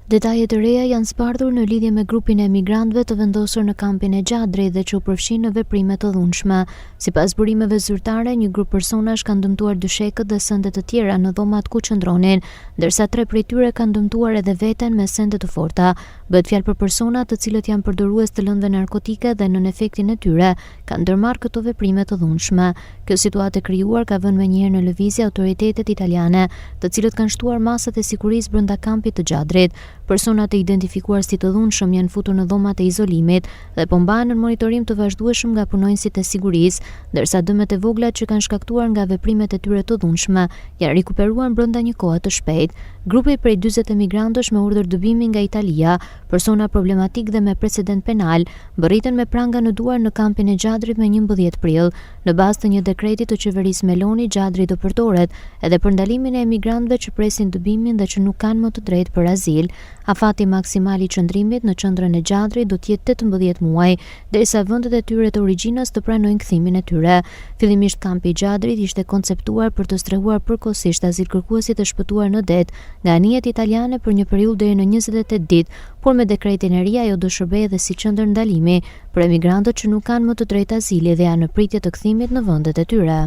Detajet e reja janë zbardhur në lidhje me grupin e emigrantëve të vendosur në kampin e Gjadrit dhe që u përfshin në veprime të dhunshme. Sipas burimeve zyrtare, një grup personash kanë dëmtuar dyshekët dhe sende të tjera në dhomat ku qëndronin, ndërsa 3 prej tyre kanë dëmtuar edhe veten me sende të forta. Bëhet fjalë për persona të cilët janë përdorues të lëndëve narkotike dhe nën efektin e tyre kanë ndërmarrë këto veprime të dhunshme. Kjo situatë e krijuar ka vënë menjëherë në lëvizje autoritetet italiane, të cilët kanë shtuar masat e sigurisë brenda kampit të Gjadrit. Personat e identifikuar si të dhunshëm janë futur në dhomat e izolimit dhe po mbahen në monitorim të vazhdueshëm nga punonjësit e sigurisë, ndërsa dëmet e vogla që kanë shkaktuar nga veprimet e tyre të dhunshme janë rikuperuar brenda një kohe të shpejtë. Grupi prej 40 emigrantësh me urdhër dëbimi nga Italia, persona problematik dhe me precedent penal, bërritën me pranga në duar në kampin e Gjadrit me 11 prill. Në bazë të një dekreti të qeverisë Meloni, Gjadri do përdoret edhe për ndalimin e emigrantëve që presin dëbimin dhe që nuk kanë më të drejtë për azil. Afati maksimal i qëndrimit në qendrën e Gjadrit do të jetë 18 muaj, derisa vendet e tyre të origjinës të pranojnë kthimin e tyre. Fillimisht kampi i Gjadrit ishte konceptuar për të strehuar përkohësisht azilkërkuesit të shpëtuar në det nga anijet italiane për një periudhë deri në 28 ditë, por me dekretin e ri ajo do shërbejë edhe si qendër ndalimi për emigrantët që nuk kanë më të drejtë azili dhe janë në pritje të kthimit në vendet e tyre.